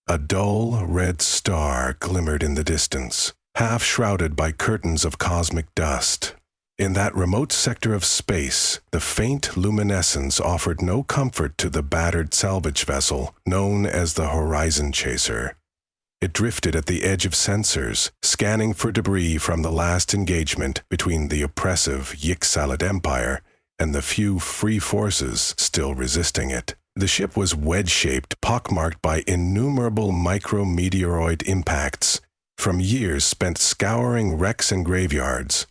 A dull red star glimmered in the distance, half shrouded by curtains of cosmic dust. In that remote sector of space, the faint luminescence offered no comfort to the battered salvage vessel known as the Horizon Chaser. It drifted at the edge of sensors, scanning for debris from the last engagement between the oppressive Yixalid Empire and the few free forces still resisting it. The ship was wedge-shaped, pockmarked by innumerable micrometeoroid impacts from years spent scouring wrecks and graveyards.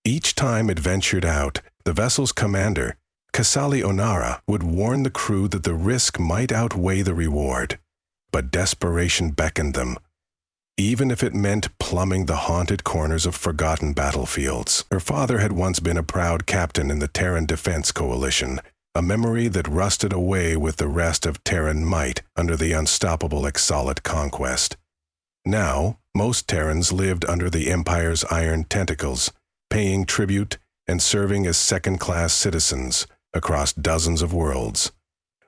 Each time it ventured out, the vessel's commander, Kasali Onara, would warn the crew that the risk might outweigh the reward. But desperation beckoned them, even if it meant plumbing the haunted corners of forgotten battlefields. Her father had once been a proud captain in the Terran Defense Coalition, a memory that rusted away with the rest of Terran might under the unstoppable Ixalit conquest. Now, most Terrans lived under the Empire's iron tentacles, paying tribute and serving as second-class citizens across dozens of worlds.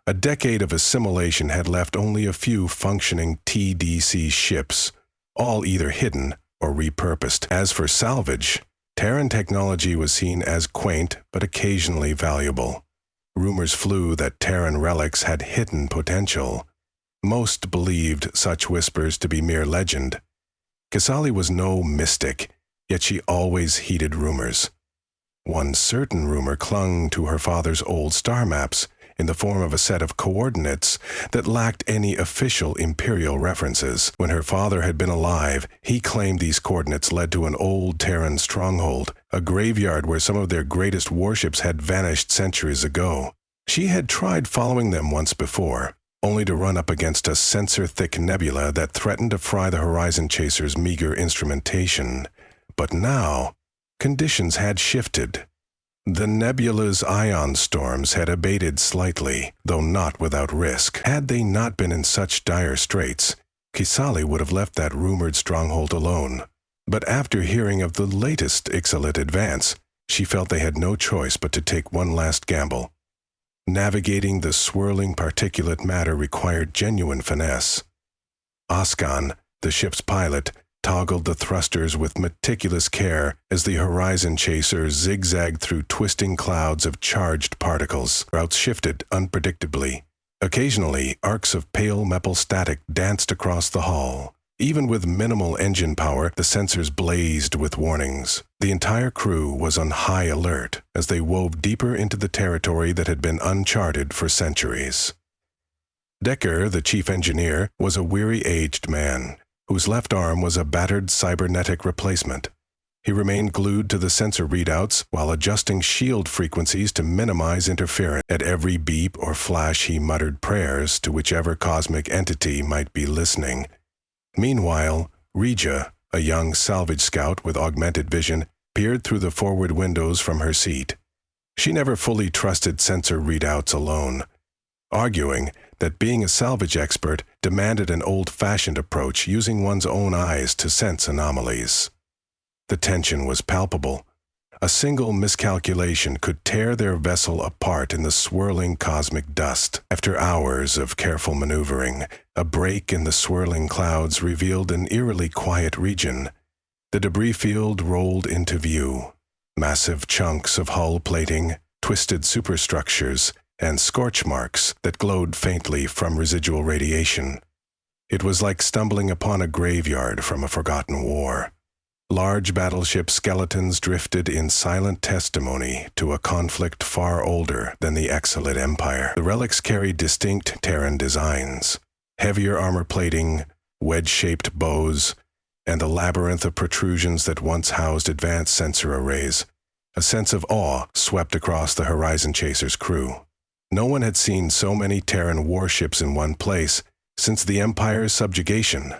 A decade of assimilation had left only a few functioning TDC ships, all either hidden or repurposed. As for salvage, Terran technology was seen as quaint but occasionally valuable. Rumors flew that Terran relics had hidden potential. Most believed such whispers to be mere legend. Kasali was no mystic, yet she always heeded rumors. One certain rumor clung to her father's old star maps in the form of a set of coordinates that lacked any official imperial references. When her father had been alive, he claimed these coordinates led to an old Terran stronghold, a graveyard where some of their greatest warships had vanished centuries ago. She had tried following them once before, only to run up against a sensor-thick nebula that threatened to fry the Horizon Chaser's meager instrumentation. But now, conditions had shifted. The nebula's ion storms had abated slightly, though not without risk. Had they not been in such dire straits, Kisali would have left that rumored stronghold alone. But after hearing of the latest Ixalit advance, she felt they had no choice but to take one last gamble. Navigating the swirling particulate matter required genuine finesse. Oskan, the ship's pilot, toggled the thrusters with meticulous care as the Horizon Chaser zigzagged through twisting clouds of charged particles. Routes shifted unpredictably. Occasionally, arcs of pale metal static danced across the hull. Even with minimal engine power, the sensors blazed with warnings. The entire crew was on high alert as they wove deeper into the territory that had been uncharted for centuries. Decker, the chief engineer, was a weary-aged man, whose left arm was a battered cybernetic replacement. He remained glued to the sensor readouts while adjusting shield frequencies to minimize interference. At every beep or flash he muttered prayers to whichever cosmic entity might be listening. Meanwhile, Regia, a young salvage scout with augmented vision, peered through the forward windows from her seat. She never fully trusted sensor readouts alone, arguing that being a salvage expert demanded an old-fashioned approach using one's own eyes to sense anomalies. The tension was palpable. A single miscalculation could tear their vessel apart in the swirling cosmic dust. After hours of careful maneuvering, a break in the swirling clouds revealed an eerily quiet region. The debris field rolled into view. Massive chunks of hull plating, twisted superstructures, and scorch marks that glowed faintly from residual radiation. It was like stumbling upon a graveyard from a forgotten war. Large battleship skeletons drifted in silent testimony to a conflict far older than the Ixalit Empire. The relics carried distinct Terran designs: heavier armor plating, wedge-shaped bows, and a labyrinth of protrusions that once housed advanced sensor arrays. A sense of awe swept across the Horizon Chaser's crew. No one had seen so many Terran warships in one place since the Empire's subjugation.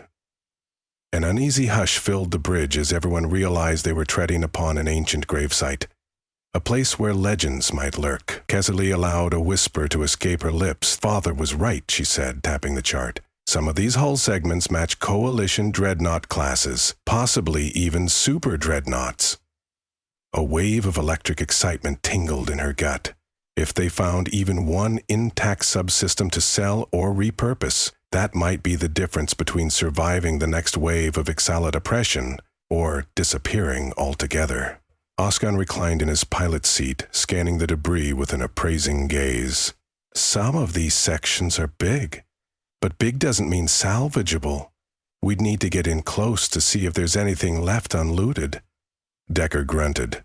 An uneasy hush filled the bridge as everyone realized they were treading upon an ancient gravesite, a place where legends might lurk. Kesali allowed a whisper to escape her lips. "Father was right," she said, tapping the chart. "Some of these hull segments match Coalition dreadnought classes, possibly even super dreadnoughts." A wave of electric excitement tingled in her gut. If they found even one intact subsystem to sell or repurpose, that might be the difference between surviving the next wave of Ixalat oppression or disappearing altogether. Oskan reclined in his pilot's seat, scanning the debris with an appraising gaze. Some of these sections are big, but big doesn't mean salvageable. We'd need to get in close to see if there's anything left unlooted. Decker grunted.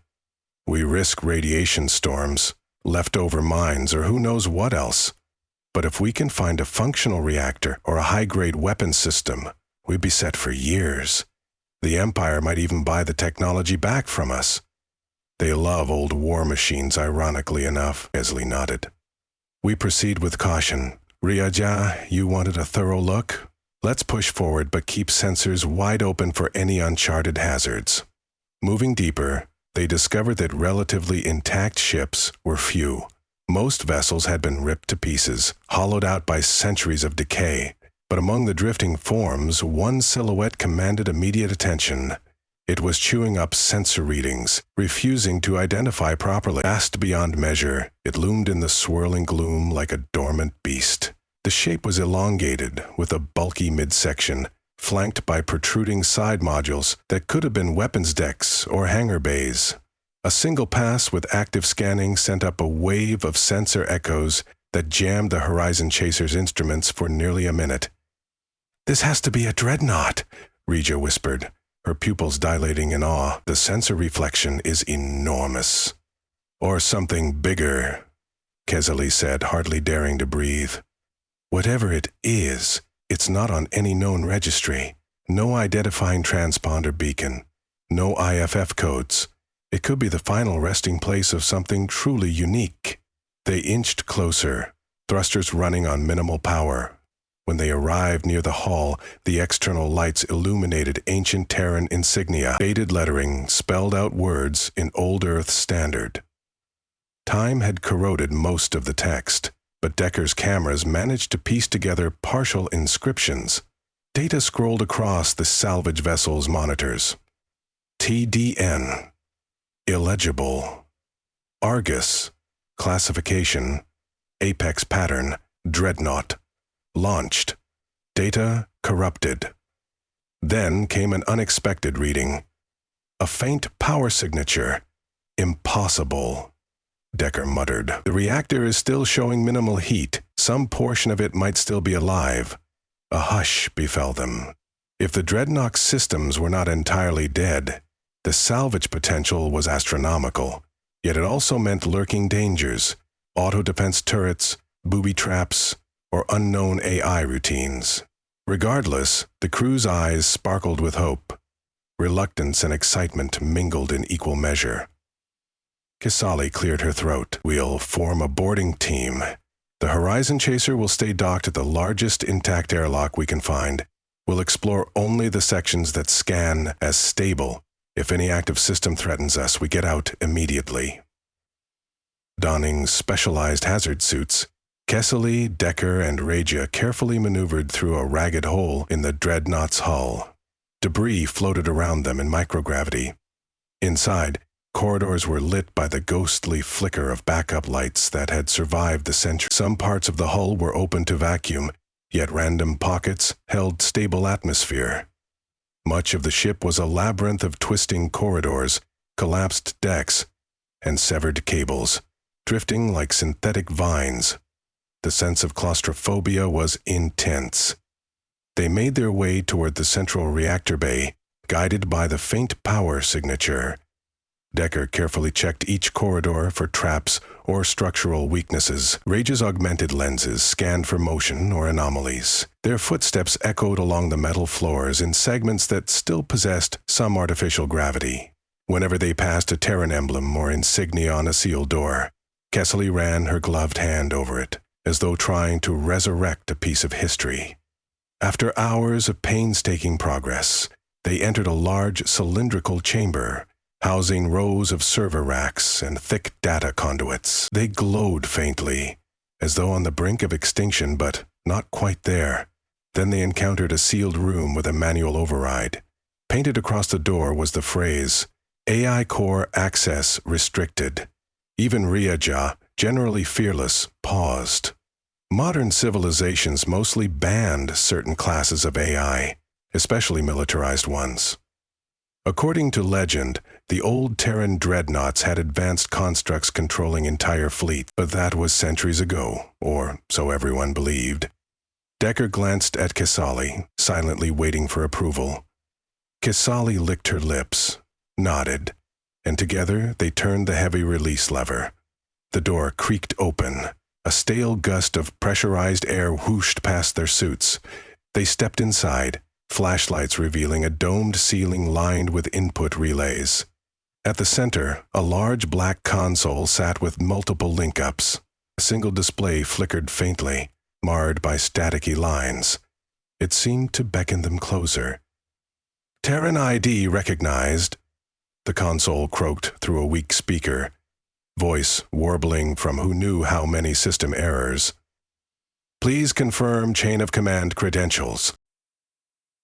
We risk radiation storms, leftover mines, or who knows what else. But if we can find a functional reactor or a high-grade weapon system, we'd be set for years. The Empire might even buy the technology back from us. They love old war machines, ironically enough, Esley nodded. We proceed with caution. Riaja, you wanted a thorough look? Let's push forward, but keep sensors wide open for any uncharted hazards. Moving deeper, they discovered that relatively intact ships were few. Most vessels had been ripped to pieces, hollowed out by centuries of decay. But among the drifting forms, one silhouette commanded immediate attention. It was chewing up sensor readings, refusing to identify properly. Vast beyond measure, it loomed in the swirling gloom like a dormant beast. The shape was elongated, with a bulky midsection, flanked by protruding side modules that could have been weapons decks or hangar bays. A single pass with active scanning sent up a wave of sensor echoes that jammed the Horizon Chaser's instruments for nearly a minute. "This has to be a dreadnought," Regia whispered, her pupils dilating in awe. "The sensor reflection is enormous." "Or something bigger," Kesely said, hardly daring to breathe. "Whatever it is, it's not on any known registry. No identifying transponder beacon. No IFF codes. It could be the final resting place of something truly unique." They inched closer, thrusters running on minimal power. When they arrived near the hull, the external lights illuminated ancient Terran insignia. Faded lettering spelled out words in Old Earth standard. Time had corroded most of the text, but Decker's cameras managed to piece together partial inscriptions. Data scrolled across the salvage vessel's monitors. TDN. Illegible. Argus. Classification. Apex pattern. Dreadnought. Launched. Data corrupted. Then came an unexpected reading. A faint power signature. Impossible. Decker muttered. The reactor is still showing minimal heat. Some portion of it might still be alive. A hush befell them. If the dreadnought systems were not entirely dead, the salvage potential was astronomical. Yet it also meant lurking dangers, auto-defense turrets, booby traps, or unknown AI routines. Regardless, the crew's eyes sparkled with hope. Reluctance and excitement mingled in equal measure. Kisali cleared her throat. "We'll form a boarding team. The Horizon Chaser will stay docked at the largest intact airlock we can find. We'll explore only the sections that scan as stable. If any active system threatens us, we get out immediately." Donning specialized hazard suits, Kesely, Decker, and Regia carefully maneuvered through a ragged hole in the dreadnought's hull. Debris floated around them in microgravity. Inside, corridors were lit by the ghostly flicker of backup lights that had survived the century. Some parts of the hull were open to vacuum, yet random pockets held stable atmosphere. Much of the ship was a labyrinth of twisting corridors, collapsed decks, and severed cables, drifting like synthetic vines. The sense of claustrophobia was intense. They made their way toward the central reactor bay, guided by the faint power signature. Decker carefully checked each corridor for traps or structural weaknesses. Rage's augmented lenses scanned for motion or anomalies. Their footsteps echoed along the metal floors in segments that still possessed some artificial gravity. Whenever they passed a Terran emblem or insignia on a sealed door, Kesely ran her gloved hand over it, as though trying to resurrect a piece of history. After hours of painstaking progress, they entered a large cylindrical chamber, housing rows of server racks and thick data conduits. They glowed faintly, as though on the brink of extinction, but not quite there. Then they encountered a sealed room with a manual override. Painted across the door was the phrase, "AI Core Access Restricted." Even Riaja, generally fearless, paused. Modern civilizations mostly banned certain classes of AI, especially militarized ones. According to legend, the old Terran dreadnoughts had advanced constructs controlling entire fleets, but that was centuries ago, or so everyone believed. Decker glanced at Kesali, silently waiting for approval. Kesali licked her lips, nodded, and together they turned the heavy release lever. The door creaked open. A stale gust of pressurized air whooshed past their suits. They stepped inside, flashlights revealing a domed ceiling lined with input relays. At the center, a large black console sat with multiple link-ups. A single display flickered faintly, marred by staticky lines. It seemed to beckon them closer. "Terran ID recognized," the console croaked through a weak speaker, voice warbling from who knew how many system errors. "Please confirm chain of command credentials."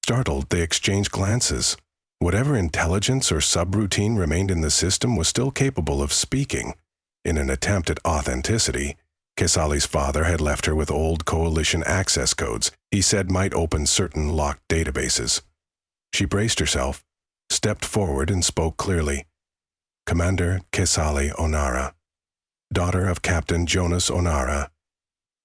Startled, they exchanged glances. Whatever intelligence or subroutine remained in the system was still capable of speaking. In an attempt at authenticity, Kesali's father had left her with old Coalition access codes he said might open certain locked databases. She braced herself, stepped forward and spoke clearly. "Commander Kesali Onara, daughter of Captain Jonas Onara,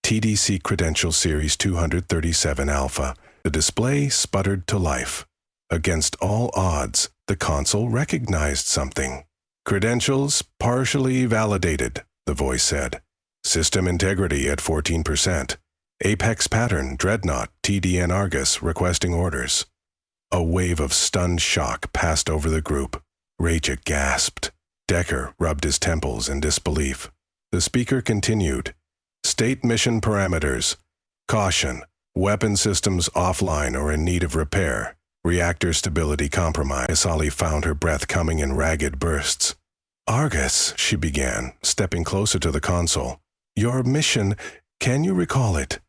TDC Credential Series 237 Alpha." The display sputtered to life. Against all odds, the console recognized something. "Credentials partially validated," the voice said. "System integrity at 14%. Apex pattern, dreadnought, TDN Argus, requesting orders." A wave of stunned shock passed over the group. Rachel gasped. Decker rubbed his temples in disbelief. The speaker continued. "State mission parameters. Caution. Weapon systems offline or in need of repair. Reactor stability compromised." Kesali found her breath coming in ragged bursts. "Argus," she began, stepping closer to the console. "Your mission, can you recall it?"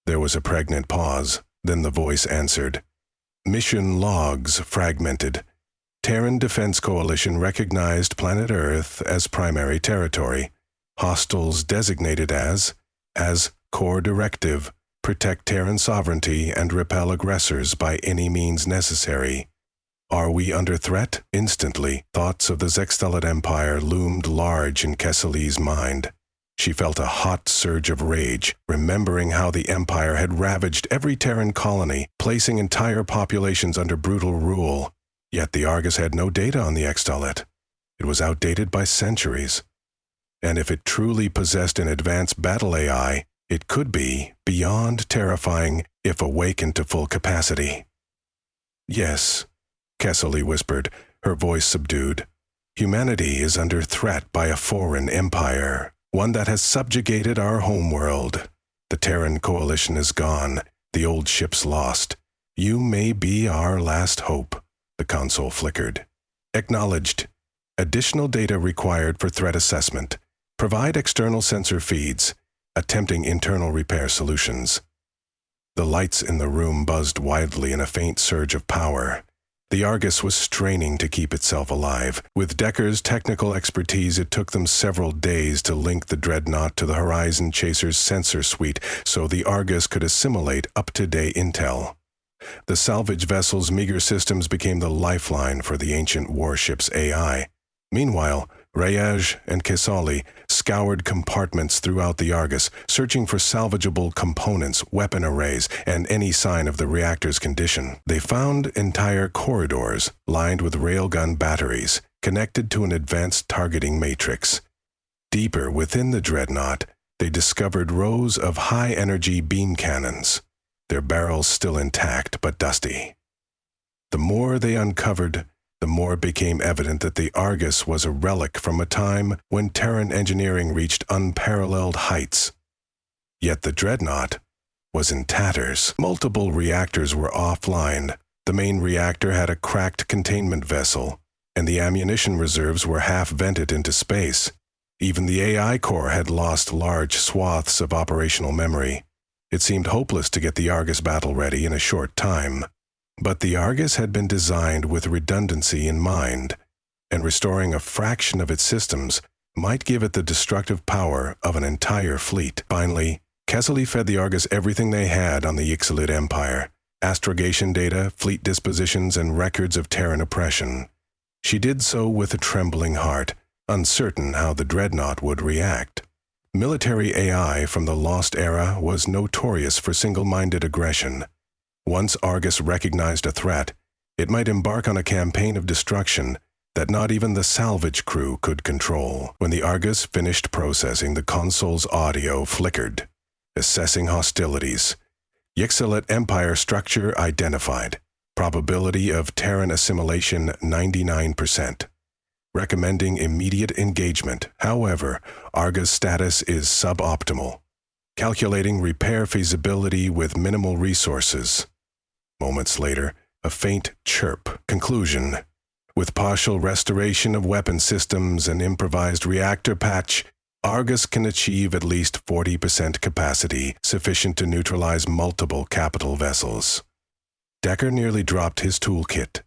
There was a pregnant pause, then the voice answered. "Mission logs fragmented. Terran Defense Coalition recognized planet Earth as primary territory. Hostiles designated as core directive. Protect Terran sovereignty and repel aggressors by any means necessary. Are we under threat?" Instantly, thoughts of the Zextelid Empire loomed large in Kesali's mind. She felt a hot surge of rage, remembering how the Empire had ravaged every Terran colony, placing entire populations under brutal rule. Yet the Argus had no data on the Extelit. It was outdated by centuries. And if it truly possessed an advanced battle AI, it could be beyond terrifying if awakened to full capacity. "Yes," Kesali whispered, her voice subdued. "Humanity is under threat by a foreign empire, one that has subjugated our homeworld. The Terran Coalition is gone, the old ships lost. You may be our last hope." The console flickered. "Acknowledged. Additional data required for threat assessment. Provide external sensor feeds. Attempting internal repair solutions." The lights in the room buzzed wildly in a faint surge of power. The Argus was straining to keep itself alive. With Decker's technical expertise, it took them several days to link the dreadnought to the Horizon Chaser's sensor suite so the Argus could assimilate up-to-date intel. The salvage vessel's meager systems became the lifeline for the ancient warship's AI. Meanwhile, Reyes and Kesali scoured compartments throughout the Argus, searching for salvageable components, weapon arrays, and any sign of the reactor's condition. They found entire corridors lined with railgun batteries, connected to an advanced targeting matrix. Deeper within the dreadnought, they discovered rows of high-energy beam cannons, their barrels still intact but dusty. The more they uncovered, the more it became evident that the Argus was a relic from a time when Terran engineering reached unparalleled heights. Yet the dreadnought was in tatters. Multiple reactors were offline. The main reactor had a cracked containment vessel, and the ammunition reserves were half-vented into space. Even the AI core had lost large swaths of operational memory. It seemed hopeless to get the Argus battle-ready in a short time. But the Argus had been designed with redundancy in mind, and restoring a fraction of its systems might give it the destructive power of an entire fleet. Finally, Kesseley fed the Argus everything they had on the Ixalit Empire: astrogation data, fleet dispositions, and records of Terran oppression. She did so with a trembling heart, uncertain how the dreadnought would react. Military AI from the Lost Era was notorious for single-minded aggression. Once Argus recognized a threat, it might embark on a campaign of destruction that not even the salvage crew could control. When the Argus finished processing, the console's audio flickered. Assessing hostilities. Ixalit Empire structure identified. Probability of Terran assimilation 99%. Recommending immediate engagement. However, Argus status is suboptimal. Calculating repair feasibility with minimal resources. Moments later, a faint chirp. Conclusion. With partial restoration of weapon systems and improvised reactor patch, Argus can achieve at least 40% capacity, sufficient to neutralize multiple capital vessels. Decker nearly dropped his toolkit.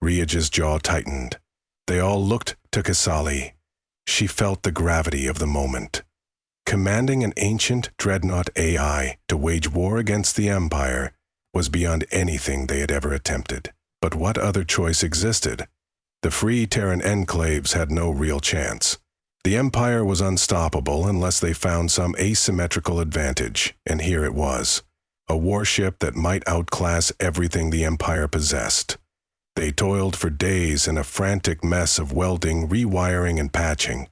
Riage's jaw tightened. They all looked to Kesseley. She felt the gravity of the moment. Commanding an ancient dreadnought AI to wage war against the Empire was beyond anything they had ever attempted. But what other choice existed? The free Terran enclaves had no real chance. The Empire was unstoppable unless they found some asymmetrical advantage, and here it was. A warship that might outclass everything the Empire possessed. They toiled for days in a frantic mess of welding, rewiring, and patching.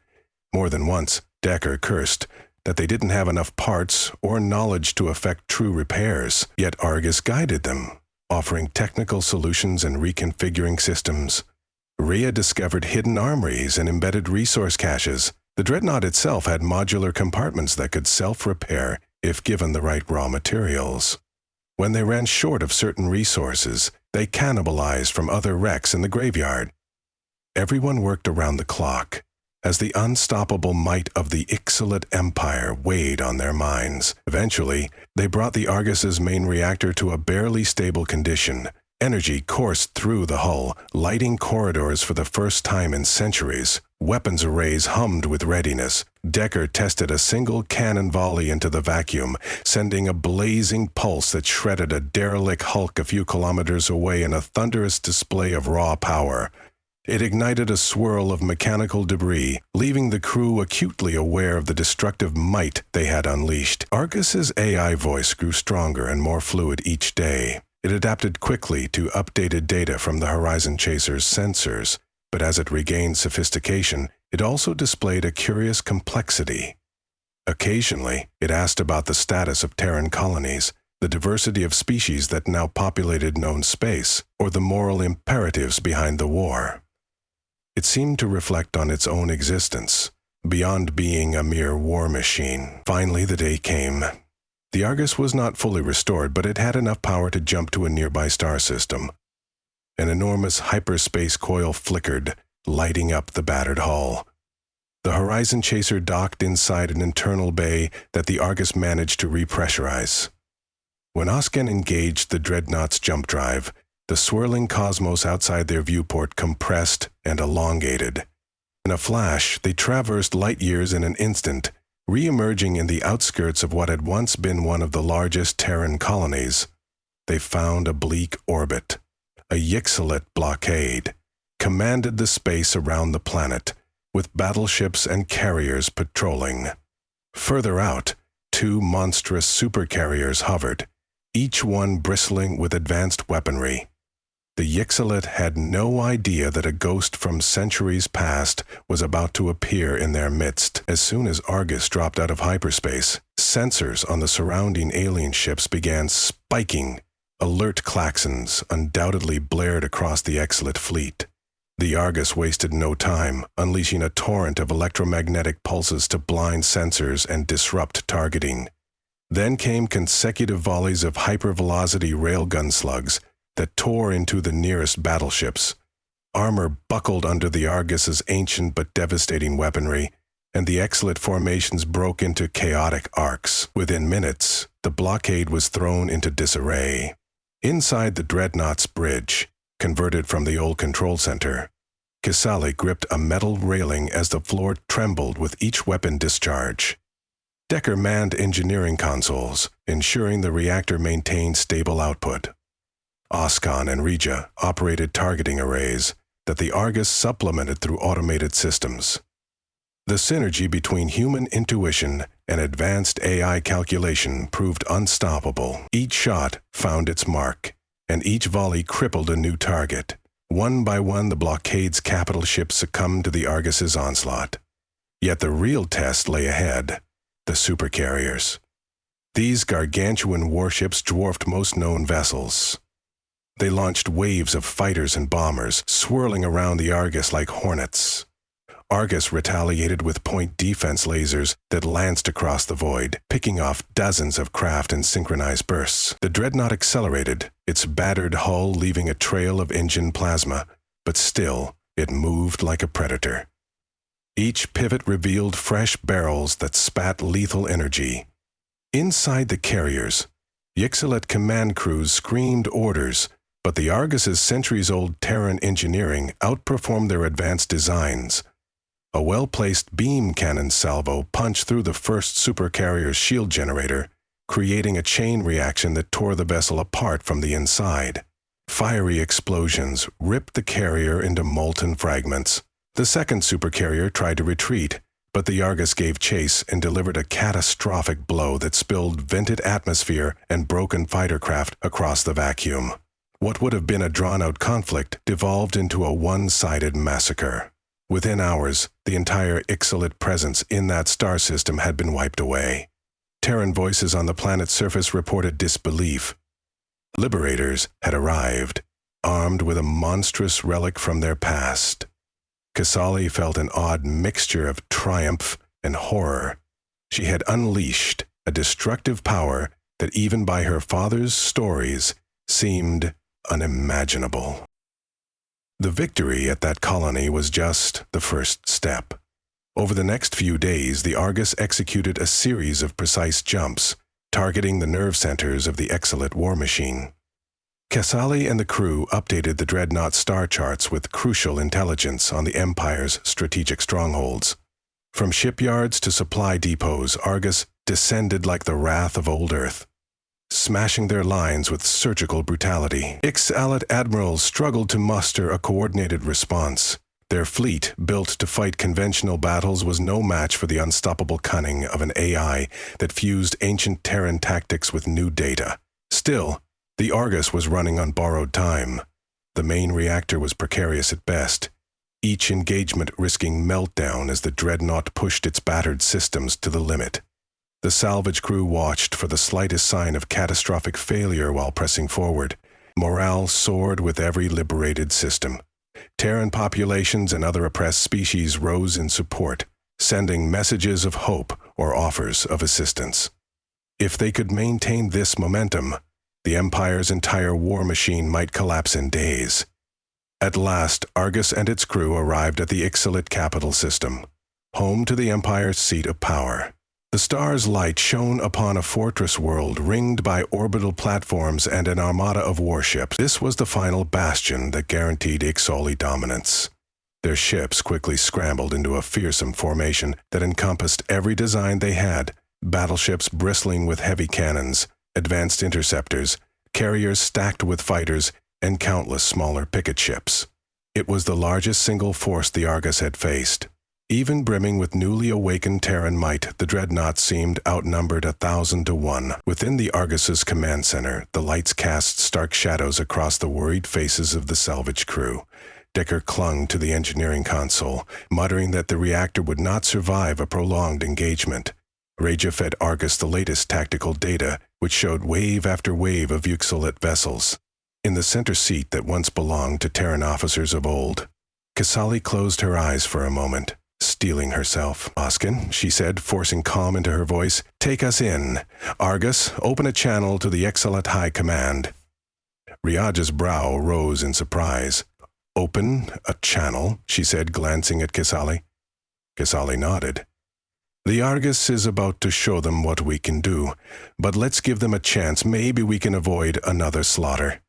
More than once, Decker cursed that they didn't have enough parts or knowledge to effect true repairs, yet Argus guided them, offering technical solutions and reconfiguring systems. Rhea discovered hidden armories and embedded resource caches. The dreadnought itself had modular compartments that could self-repair if given the right raw materials. When they ran short of certain resources, they cannibalized from other wrecks in the graveyard. Everyone worked around the clock, as the unstoppable might of the Ixalit Empire weighed on their minds. Eventually, they brought the Argus's main reactor to a barely stable condition. Energy coursed through the hull, lighting corridors for the first time in centuries. Weapons arrays hummed with readiness. Decker tested a single cannon volley into the vacuum, sending a blazing pulse that shredded a derelict hulk a few kilometers away in a thunderous display of raw power. It ignited a swirl of mechanical debris, leaving the crew acutely aware of the destructive might they had unleashed. Argus's AI voice grew stronger and more fluid each day. It adapted quickly to updated data from the Horizon Chaser's sensors, but as it regained sophistication, it also displayed a curious complexity. Occasionally, it asked about the status of Terran colonies, the diversity of species that now populated known space, or the moral imperatives behind the war. It seemed to reflect on its own existence, beyond being a mere war machine. Finally, the day came. The Argus was not fully restored, but it had enough power to jump to a nearby star system. An enormous hyperspace coil flickered, lighting up the battered hull. The Horizon Chaser docked inside an internal bay that the Argus managed to repressurize. When Oscan engaged the dreadnought's jump drive, the swirling cosmos outside their viewport compressed and elongated. In a flash, they traversed light years in an instant, re-emerging in the outskirts of what had once been one of the largest Terran colonies. They found a bleak orbit. A Ixalit blockade commanded the space around the planet, with battleships and carriers patrolling. Further out, two monstrous supercarriers hovered, each one bristling with advanced weaponry. The Ixalit had no idea that a ghost from centuries past was about to appear in their midst. As soon as Argus dropped out of hyperspace, sensors on the surrounding alien ships began spiking. Alert klaxons undoubtedly blared across the Ixalit fleet. The Argus wasted no time, unleashing a torrent of electromagnetic pulses to blind sensors and disrupt targeting. Then came consecutive volleys of hypervelocity railgun slugs that tore into the nearest battleships. Armor buckled under the Argus's ancient but devastating weaponry, and the Ixalit formations broke into chaotic arcs. Within minutes, the blockade was thrown into disarray. Inside the dreadnought's bridge, converted from the old control center, Kisali gripped a metal railing as the floor trembled with each weapon discharge. Decker manned engineering consoles, ensuring the reactor maintained stable output. Oscon and Regia operated targeting arrays that the Argus supplemented through automated systems. The synergy between human intuition and advanced AI calculation proved unstoppable. Each shot found its mark, and each volley crippled a new target. One by one, the blockade's capital ships succumbed to the Argus's onslaught. Yet the real test lay ahead, the supercarriers. These gargantuan warships dwarfed most known vessels. They launched waves of fighters and bombers, swirling around the Argus like hornets. Argus retaliated with point defense lasers that lanced across the void, picking off dozens of craft in synchronized bursts. The dreadnought accelerated, its battered hull leaving a trail of engine plasma, but still, it moved like a predator. Each pivot revealed fresh barrels that spat lethal energy. Inside the carriers, Yixalit command crews screamed orders, but the Argus's centuries-old Terran engineering outperformed their advanced designs. A well-placed beam cannon salvo punched through the first supercarrier's shield generator, creating a chain reaction that tore the vessel apart from the inside. Fiery explosions ripped the carrier into molten fragments. The second supercarrier tried to retreat, but the Argus gave chase and delivered a catastrophic blow that spilled vented atmosphere and broken fighter craft across the vacuum. What would have been a drawn-out conflict devolved into a one-sided massacre. Within hours, the entire Yixalit presence in that star system had been wiped away. Terran voices on the planet's surface reported disbelief. Liberators had arrived, armed with a monstrous relic from their past. Kisali felt an odd mixture of triumph and horror. She had unleashed a destructive power that even by her father's stories seemed unimaginable. The victory at that colony was just the first step. Over the next few days, the Argus executed a series of precise jumps, targeting the nerve centers of the Yixalit war machine. Kisali and the crew updated the dreadnought star charts with crucial intelligence on the Empire's strategic strongholds. From shipyards to supply depots, Argus descended like the wrath of old Earth, smashing their lines with surgical brutality. Yixalit admirals struggled to muster a coordinated response. Their fleet, built to fight conventional battles, was no match for the unstoppable cunning of an AI that fused ancient Terran tactics with new data. Still, the Argus was running on borrowed time. The main reactor was precarious at best, each engagement risking meltdown as the dreadnought pushed its battered systems to the limit. The salvage crew watched for the slightest sign of catastrophic failure while pressing forward. Morale soared with every liberated system. Terran populations and other oppressed species rose in support, sending messages of hope or offers of assistance. If they could maintain this momentum, the Empire's entire war machine might collapse in days. At last, Argus and its crew arrived at the Yixalit capital system, home to the Empire's seat of power. The star's light shone upon a fortress world ringed by orbital platforms and an armada of warships. This was the final bastion that guaranteed Ixali dominance. Their ships quickly scrambled into a fearsome formation that encompassed every design they had: battleships bristling with heavy cannons, advanced interceptors, carriers stacked with fighters, and countless smaller picket ships. It was the largest single force the Argus had faced. Even brimming with newly awakened Terran might, the dreadnought seemed outnumbered 1,000 to 1. Within the Argus's command center, the lights cast stark shadows across the worried faces of the salvage crew. Decker clung to the engineering console, muttering that the reactor would not survive a prolonged engagement. Regia fed Argus the latest tactical data, which showed wave after wave of Yixalit vessels. In the center seat that once belonged to Terran officers of old, Kisali closed her eyes for a moment. Steeling herself. "Oskin," she said, forcing calm into her voice, "take us in. Argus, open a channel to the Yixalit High Command." Riaja's brow rose in surprise. "Open a channel?" she said, glancing at Kisali. Kisali nodded. "The Argus is about to show them what we can do, but let's give them a chance. Maybe we can avoid another slaughter."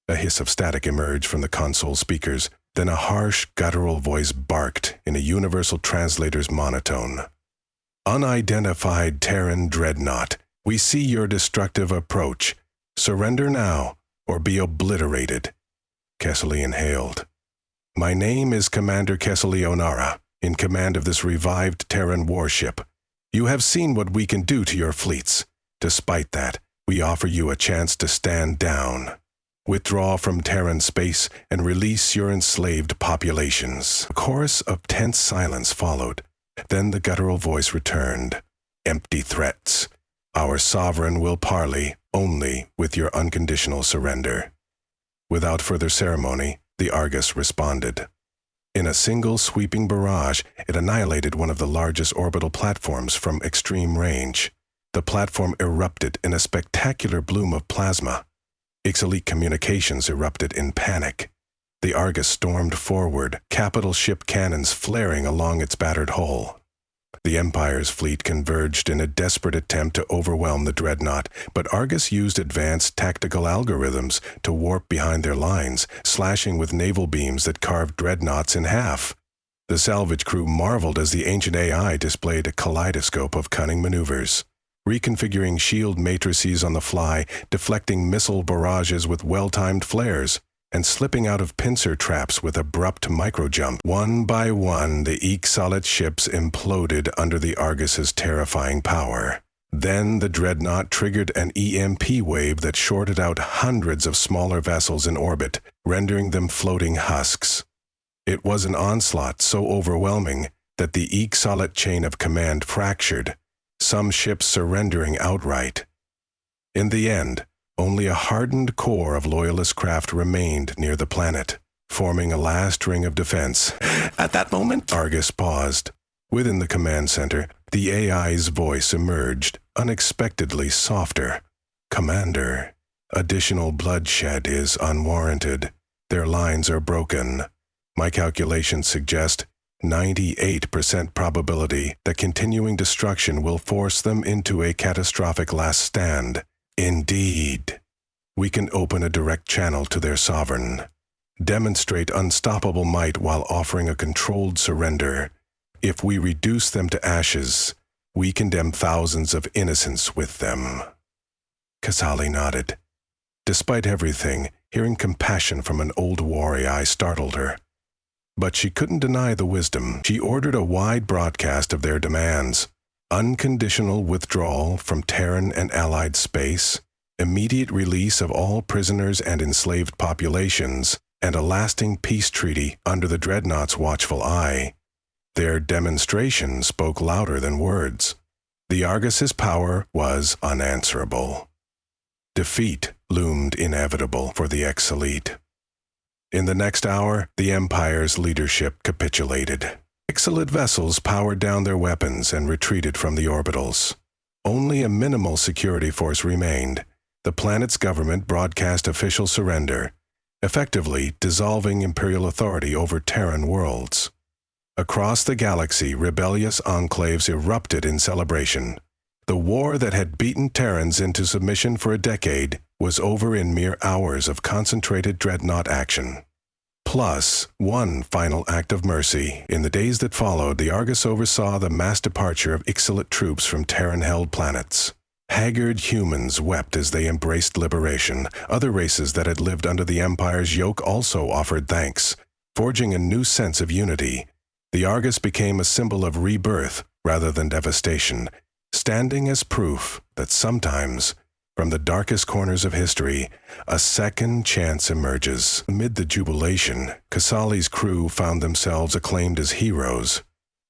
A hiss of static emerged from the console speakers. Then a harsh, guttural voice barked in a universal translator's monotone. "Unidentified Terran dreadnought, we see your destructive approach. Surrender now, or be obliterated." Kesseli inhaled. "My name is Commander Kesseli Onara, in command of this revived Terran warship. You have seen what we can do to your fleets. Despite that, we offer you a chance to stand down. Withdraw from Terran space and release your enslaved populations." A chorus of tense silence followed. Then the guttural voice returned. "Empty threats. Our sovereign will parley only with your unconditional surrender." Without further ceremony, the Argus responded. In a single sweeping barrage, it annihilated one of the largest orbital platforms from extreme range. The platform erupted in a spectacular bloom of plasma. Ixalit communications erupted in panic. The Argus stormed forward, capital ship cannons flaring along its battered hull. The Empire's fleet converged in a desperate attempt to overwhelm the dreadnought, but Argus used advanced tactical algorithms to warp behind their lines, slashing with naval beams that carved dreadnoughts in half. The salvage crew marveled as the ancient AI displayed a kaleidoscope of cunning maneuvers, reconfiguring shield matrices on the fly, deflecting missile barrages with well-timed flares, and slipping out of pincer traps with abrupt microjump. One by one, the Ixalit ships imploded under the Argus's terrifying power. Then the dreadnought triggered an EMP wave that shorted out hundreds of smaller vessels in orbit, rendering them floating husks. It was an onslaught so overwhelming that the Ixalit chain of command fractured, some ships surrendering outright. In the end, only a hardened core of loyalist craft remained near the planet, forming a last ring of defense. At that moment, Argus paused. Within the command center, the AI's voice emerged, unexpectedly softer. "Commander, additional bloodshed is unwarranted. Their lines are broken. My calculations suggest 98% probability that continuing destruction will force them into a catastrophic last stand. Indeed. We can open a direct channel to their sovereign. Demonstrate unstoppable might while offering a controlled surrender. If we reduce them to ashes, we condemn thousands of innocents with them." Kesseli nodded. Despite everything, hearing compassion from an old war AI startled her. But she couldn't deny the wisdom. She ordered a wide broadcast of their demands: unconditional withdrawal from Terran and Allied space, immediate release of all prisoners and enslaved populations, and a lasting peace treaty under the dreadnought's watchful eye. Their demonstration spoke louder than words. The Argus's power was unanswerable. Defeat loomed inevitable for the Ixalit. In the next hour, the Empire's leadership capitulated. Ixalit vessels powered down their weapons and retreated from the orbitals. Only a minimal security force remained. The planet's government broadcast official surrender, effectively dissolving imperial authority over Terran worlds. Across the galaxy, rebellious enclaves erupted in celebration. The war that had beaten Terrans into submission for a decade was over in mere hours of concentrated dreadnought action. Plus, one final act of mercy. In the days that followed, the Argus oversaw the mass departure of Ixalit troops from Terran-held planets. Haggard humans wept as they embraced liberation. Other races that had lived under the Empire's yoke also offered thanks, forging a new sense of unity. The Argus became a symbol of rebirth rather than devastation, standing as proof that sometimes, from the darkest corners of history, a second chance emerges. Amid the jubilation, Kesseli's crew found themselves acclaimed as heroes,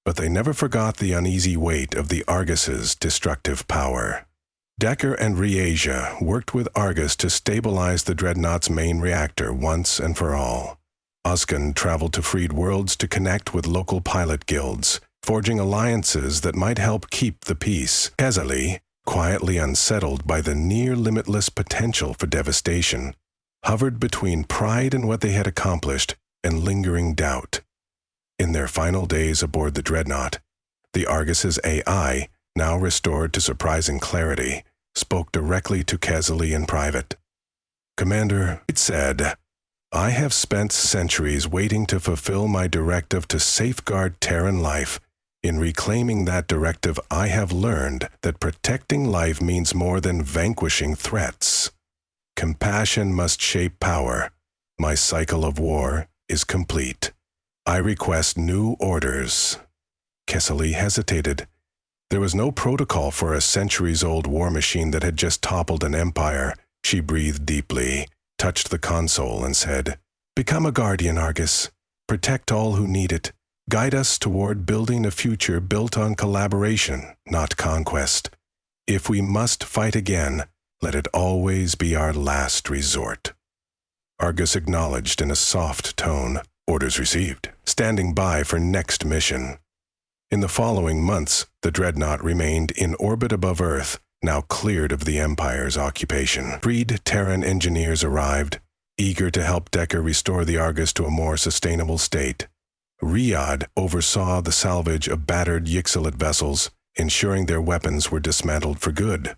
but they never forgot the uneasy weight of the Argus's destructive power. Decker and Reasia worked with Argus to stabilize the dreadnought's main reactor once and for all. Oscan traveled to freed worlds to connect with local pilot guilds, forging alliances that might help keep the peace. Kesseli, quietly unsettled by the near-limitless potential for devastation, hovered between pride in what they had accomplished and lingering doubt. In their final days aboard the dreadnought, the Argus's AI, now restored to surprising clarity, spoke directly to Kesseli in private. "Commander," it said, I have spent centuries waiting to fulfill my directive to safeguard Terran life. In reclaiming that directive, I have learned that protecting life means more than vanquishing threats. Compassion must shape power. My cycle of war is complete. I request new orders. Kesali hesitated. There was no protocol for a centuries-old war machine that had just toppled an empire. She breathed deeply, touched the console, and said, "Become a guardian, Argus. Protect all who need it. Guide us toward building a future built on collaboration, not conquest. If we must fight again, let it always be our last resort." Argus acknowledged in a soft tone. Orders received. Standing by for next mission. In the following months, the dreadnought remained in orbit above Earth, now cleared of the Empire's occupation. Freed Terran engineers arrived, eager to help Decker restore the Argus to a more sustainable state. Riyadh oversaw the salvage of battered Yixalit vessels, ensuring their weapons were dismantled for good.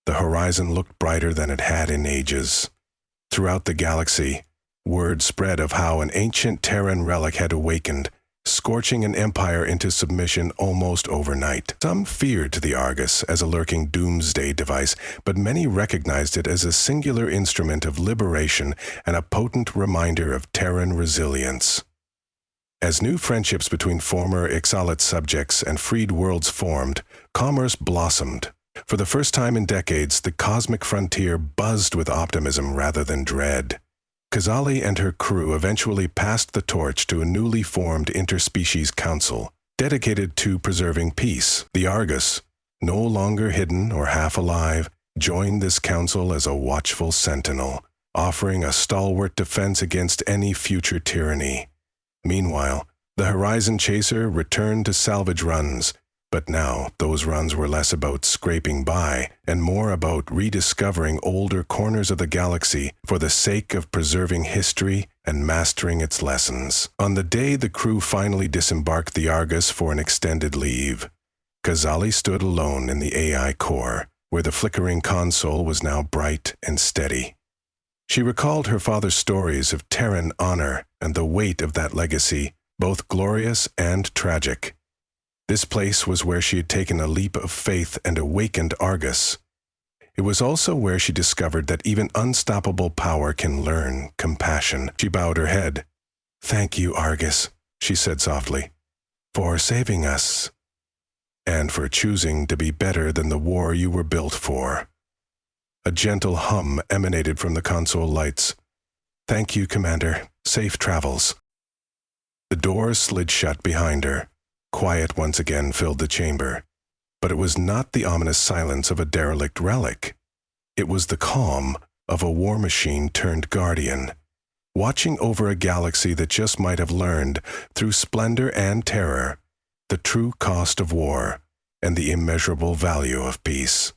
The horizon looked brighter than it had in ages. Throughout the galaxy, word spread of how an ancient Terran relic had awakened, scorching an empire into submission almost overnight. Some feared the Argus as a lurking doomsday device, but many recognized it as a singular instrument of liberation and a potent reminder of Terran resilience. As new friendships between former Ixalit subjects and freed worlds formed, commerce blossomed. For the first time in decades, the cosmic frontier buzzed with optimism rather than dread. Kazali and her crew eventually passed the torch to a newly formed interspecies council, dedicated to preserving peace. The Argus, no longer hidden or half alive, joined this council as a watchful sentinel, offering a stalwart defense against any future tyranny. Meanwhile, the Horizon Chaser returned to salvage runs, but now those runs were less about scraping by and more about rediscovering older corners of the galaxy for the sake of preserving history and mastering its lessons. On the day the crew finally disembarked the Argus for an extended leave, Kazali stood alone in the AI core, where the flickering console was now bright and steady. She recalled her father's stories of Terran honor and the weight of that legacy, both glorious and tragic. This place was where she had taken a leap of faith and awakened Argus. It was also where she discovered that even unstoppable power can learn compassion. She bowed her head. "Thank you, Argus," she said softly, "for saving us, and for choosing to be better than the war you were built for." A gentle hum emanated from the console lights. "Thank you, Commander. Safe travels." The door slid shut behind her. Quiet once again filled the chamber, but it was not the ominous silence of a derelict relic. It was the calm of a war machine turned guardian, watching over a galaxy that just might have learned, through splendor and terror, the true cost of war and the immeasurable value of peace.